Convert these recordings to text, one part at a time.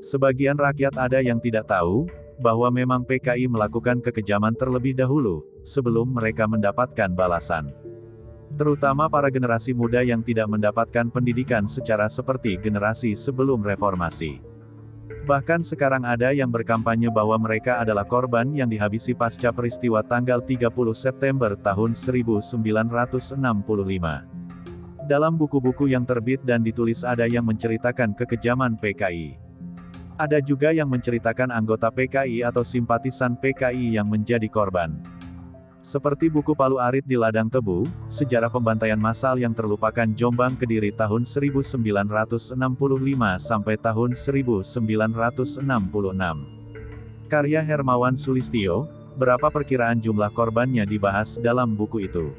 Sebagian rakyat ada yang tidak tahu, bahwa memang PKI melakukan kekejaman terlebih dahulu, sebelum mereka mendapatkan balasan. Terutama para generasi muda yang tidak mendapatkan pendidikan secara seperti generasi sebelum reformasi. Bahkan sekarang ada yang berkampanye bahwa mereka adalah korban yang dihabisi pasca peristiwa tanggal 30 September tahun 1965. Dalam buku-buku yang terbit dan ditulis ada yang menceritakan kekejaman PKI. Ada juga yang menceritakan anggota PKI atau simpatisan PKI yang menjadi korban. Seperti buku Palu Arit di Ladang Tebu, Sejarah Pembantaian Massal yang Terlupakan Jombang Kediri tahun 1965 sampai tahun 1966. Karya Hermawan Sulistyo, berapa perkiraan jumlah korbannya dibahas dalam buku itu.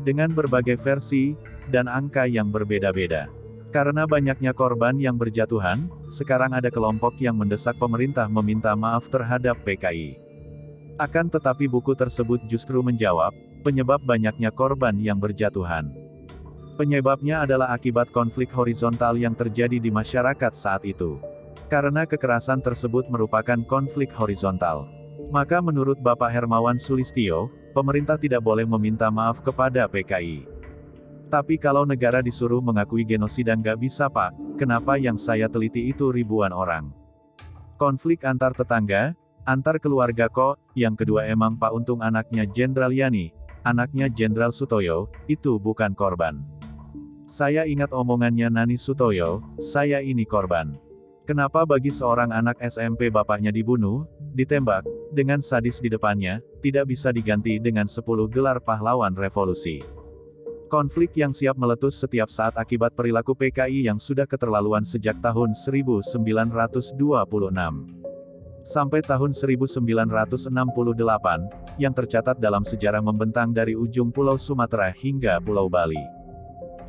Dengan berbagai versi, dan angka yang berbeda-beda. Karena banyaknya korban yang berjatuhan, sekarang ada kelompok yang mendesak pemerintah meminta maaf terhadap PKI. Akan tetapi buku tersebut justru menjawab, penyebab banyaknya korban yang berjatuhan. Penyebabnya adalah akibat konflik horizontal yang terjadi di masyarakat saat itu. Karena kekerasan tersebut merupakan konflik horizontal. Maka menurut Bapak Hermawan Sulistyo, pemerintah tidak boleh meminta maaf kepada PKI. Tapi kalau negara disuruh mengakui genosida nggak bisa Pak, kenapa yang saya teliti itu ribuan orang. Konflik antar tetangga, antar keluarga kok, yang kedua emang Pak Untung anaknya Jenderal Yani, anaknya Jenderal Sutoyo, itu bukan korban. Saya ingat omongannya Nani Sutoyo, saya ini korban. Kenapa bagi seorang anak SMP bapaknya dibunuh, ditembak, dengan sadis di depannya, tidak bisa diganti dengan 10 gelar pahlawan revolusi. Konflik yang siap meletus setiap saat akibat perilaku PKI yang sudah keterlaluan sejak tahun 1926. Sampai tahun 1968, yang tercatat dalam sejarah membentang dari ujung Pulau Sumatera hingga Pulau Bali.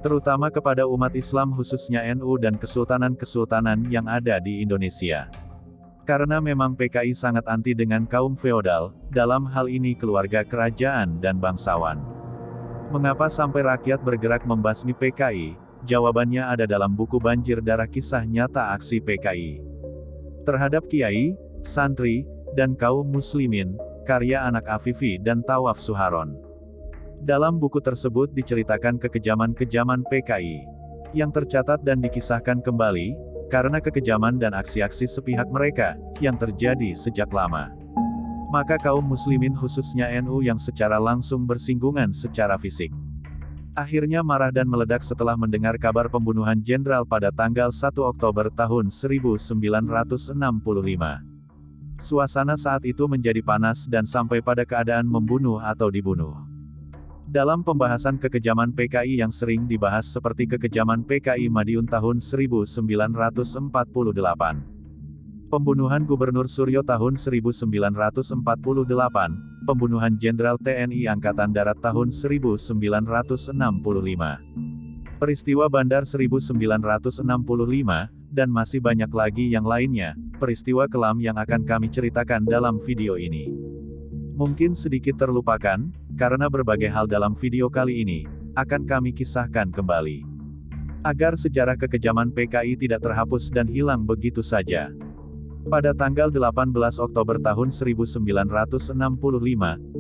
Terutama kepada umat Islam khususnya NU dan kesultanan-kesultanan yang ada di Indonesia. Karena memang PKI sangat anti dengan kaum feodal, dalam hal ini keluarga kerajaan dan bangsawan. Mengapa sampai rakyat bergerak membasmi PKI? Jawabannya ada dalam buku Banjir Darah Kisah Nyata Aksi PKI terhadap Kiai, Santri, dan kaum Muslimin, karya anak Afifi dan Tawaf Suharon. Dalam buku tersebut diceritakan kekejaman-kejaman PKI yang tercatat dan dikisahkan kembali, karena kekejaman dan aksi-aksi sepihak mereka, yang terjadi sejak lama. Maka kaum muslimin khususnya NU yang secara langsung bersinggungan secara fisik. Akhirnya marah dan meledak setelah mendengar kabar pembunuhan jenderal pada tanggal 1 Oktober tahun 1965. Suasana saat itu menjadi panas dan sampai pada keadaan membunuh atau dibunuh. Dalam pembahasan kekejaman PKI yang sering dibahas seperti kekejaman PKI Madiun tahun 1948. Pembunuhan Gubernur Suryo tahun 1948, pembunuhan Jenderal TNI Angkatan Darat tahun 1965. Peristiwa Bandar 1965, dan masih banyak lagi yang lainnya, peristiwa kelam yang akan kami ceritakan dalam video ini. Mungkin sedikit terlupakan, karena berbagai hal dalam video kali ini, akan kami kisahkan kembali. Agar sejarah kekejaman PKI tidak terhapus dan hilang begitu saja. Pada tanggal 18 Oktober tahun 1965,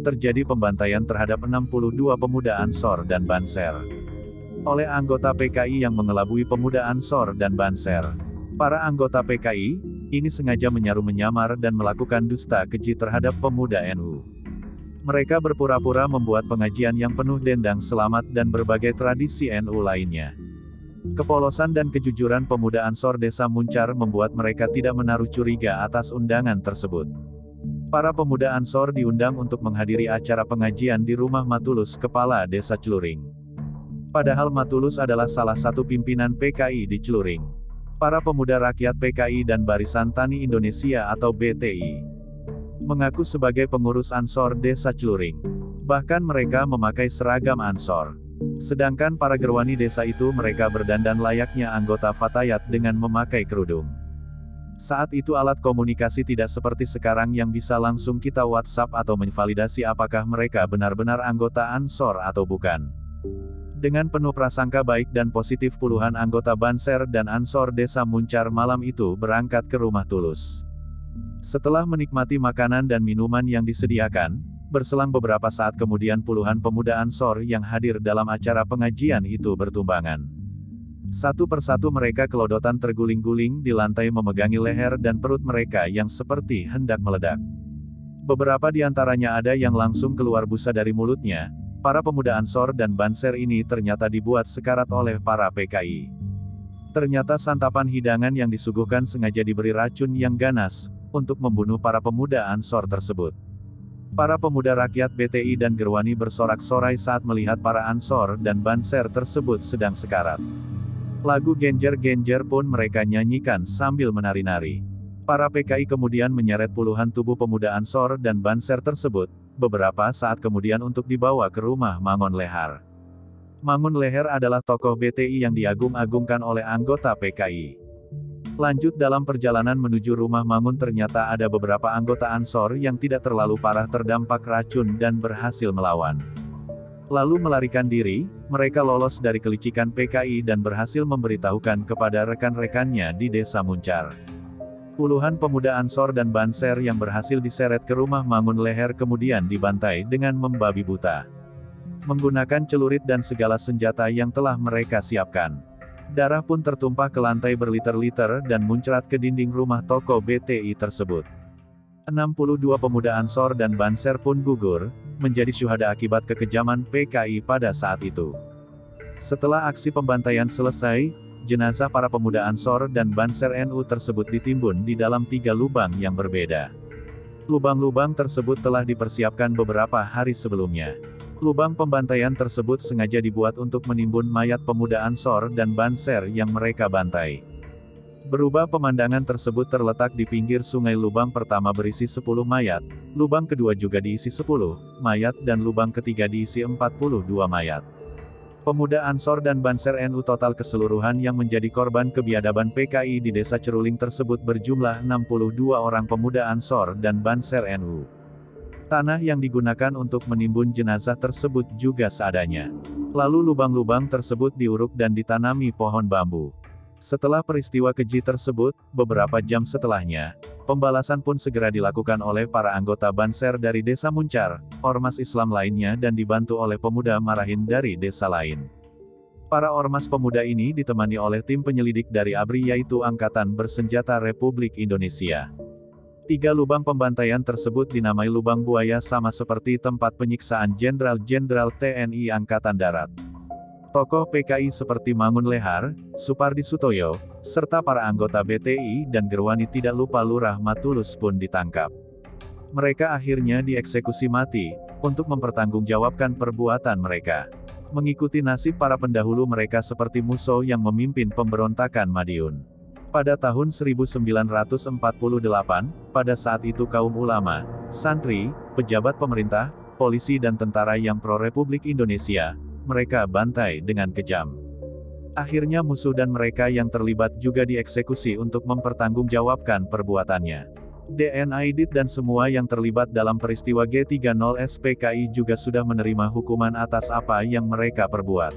terjadi pembantaian terhadap 62 pemuda Ansor dan Banser. Oleh anggota PKI yang mengelabui pemuda Ansor dan Banser. Para anggota PKI, ini sengaja menyamar dan melakukan dusta keji terhadap pemuda NU. Mereka berpura-pura membuat pengajian yang penuh dendang selamat dan berbagai tradisi NU lainnya. Kepolosan dan kejujuran pemuda Ansor Desa Muncar membuat mereka tidak menaruh curiga atas undangan tersebut. Para pemuda Ansor diundang untuk menghadiri acara pengajian di rumah Matulus Kepala Desa Celuring. Padahal Matulus adalah salah satu pimpinan PKI di Celuring. Para pemuda rakyat PKI dan Barisan Tani Indonesia atau BTI mengaku sebagai pengurus Ansor Desa Celuring. Bahkan mereka memakai seragam Ansor. Sedangkan para gerwani desa itu mereka berdandan layaknya anggota Fatayat dengan memakai kerudung. Saat itu alat komunikasi tidak seperti sekarang yang bisa langsung kita WhatsApp atau menvalidasi apakah mereka benar-benar anggota Ansor atau bukan. Dengan penuh prasangka baik dan positif puluhan anggota Banser dan Ansor Desa Muncar malam itu berangkat ke rumah Tulus. Setelah menikmati makanan dan minuman yang disediakan, berselang beberapa saat kemudian puluhan pemuda Ansor yang hadir dalam acara pengajian itu bertumbangan. Satu persatu mereka kelodotan terguling-guling di lantai memegangi leher dan perut mereka yang seperti hendak meledak. Beberapa di antaranya ada yang langsung keluar busa dari mulutnya. Para pemuda Ansor dan Banser ini ternyata dibuat sekarat oleh para PKI. Ternyata santapan hidangan yang disuguhkan sengaja diberi racun yang ganas, untuk membunuh para pemuda Ansor tersebut. Para pemuda rakyat BTI dan Gerwani bersorak-sorai saat melihat para Ansor dan Banser tersebut sedang sekarat. Lagu Genjer-Genjer pun mereka nyanyikan sambil menari-nari. Para PKI kemudian menyeret puluhan tubuh pemuda Ansor dan Banser tersebut, beberapa saat kemudian untuk dibawa ke rumah Mangun Lehar. Mangun Lehar adalah tokoh BTI yang diagung-agungkan oleh anggota PKI. Lanjut dalam perjalanan menuju rumah Mangun ternyata ada beberapa anggota Ansor yang tidak terlalu parah terdampak racun dan berhasil melawan. Lalu melarikan diri, mereka lolos dari kelicikan PKI dan berhasil memberitahukan kepada rekan-rekannya di Desa Muncar. Puluhan pemuda Ansor dan Banser yang berhasil diseret ke rumah Mangun Lehar kemudian dibantai dengan membabi buta. Menggunakan celurit dan segala senjata yang telah mereka siapkan. Darah pun tertumpah ke lantai berliter-liter dan muncrat ke dinding rumah toko BTI tersebut. 62 pemuda Ansor dan Banser pun gugur, menjadi syuhada akibat kekejaman PKI pada saat itu. Setelah aksi pembantaian selesai, jenazah para pemuda Ansor dan Banser NU tersebut ditimbun di dalam 3 lubang yang berbeda. Lubang-lubang tersebut telah dipersiapkan beberapa hari sebelumnya. Lubang pembantaian tersebut sengaja dibuat untuk menimbun mayat pemuda Ansor dan Banser yang mereka bantai. Berubah pemandangan tersebut terletak di pinggir sungai. Lubang pertama berisi 10 mayat, lubang kedua juga diisi 10 mayat dan lubang ketiga diisi 42 mayat. Pemuda Ansor dan Banser NU total keseluruhan yang menjadi korban kebiadaban PKI di Desa Ceruling tersebut berjumlah 62 orang pemuda Ansor dan Banser NU. Tanah yang digunakan untuk menimbun jenazah tersebut juga seadanya. Lalu lubang-lubang tersebut diuruk dan ditanami pohon bambu. Setelah peristiwa keji tersebut, beberapa jam setelahnya, pembalasan pun segera dilakukan oleh para anggota Banser dari Desa Muncar, ormas Islam lainnya dan dibantu oleh pemuda Marahin dari desa lain. Para ormas pemuda ini ditemani oleh tim penyelidik dari ABRI yaitu Angkatan Bersenjata Republik Indonesia. 3 lubang pembantaian tersebut dinamai lubang buaya sama seperti tempat penyiksaan jenderal-jenderal TNI Angkatan Darat. Tokoh PKI seperti Mangun Lehar, Supardi Sutoyo, serta para anggota BTI dan Gerwani tidak lupa Lurah Matulus pun ditangkap. Mereka akhirnya dieksekusi mati, untuk mempertanggungjawabkan perbuatan mereka. Mengikuti nasib para pendahulu mereka seperti Muso yang memimpin pemberontakan Madiun. Pada tahun 1948, pada saat itu kaum ulama, santri, pejabat pemerintah, polisi dan tentara yang pro-Republik Indonesia, mereka bantai dengan kejam. Akhirnya musuh dan mereka yang terlibat juga dieksekusi untuk mempertanggungjawabkan perbuatannya. DN Aidit dan semua yang terlibat dalam peristiwa G30 SPKI juga sudah menerima hukuman atas apa yang mereka perbuat.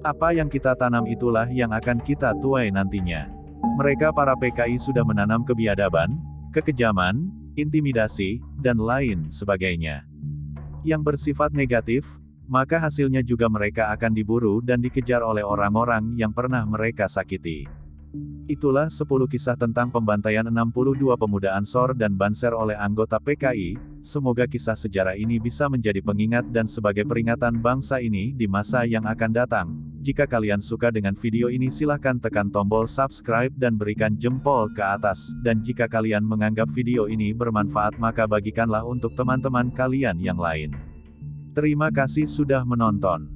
Apa yang kita tanam itulah yang akan kita tuai nantinya. Mereka para PKI sudah menanam kebiadaban, kekejaman, intimidasi, dan lain sebagainya. Yang bersifat negatif, maka hasilnya juga mereka akan diburu dan dikejar oleh orang-orang yang pernah mereka sakiti. Itulah 10 kisah tentang pembantaian 62 pemuda Ansor dan Banser oleh anggota PKI, semoga kisah sejarah ini bisa menjadi pengingat dan sebagai peringatan bangsa ini di masa yang akan datang. Jika kalian suka dengan video ini silahkan tekan tombol subscribe dan berikan jempol ke atas, dan jika kalian menganggap video ini bermanfaat maka bagikanlah untuk teman-teman kalian yang lain. Terima kasih sudah menonton.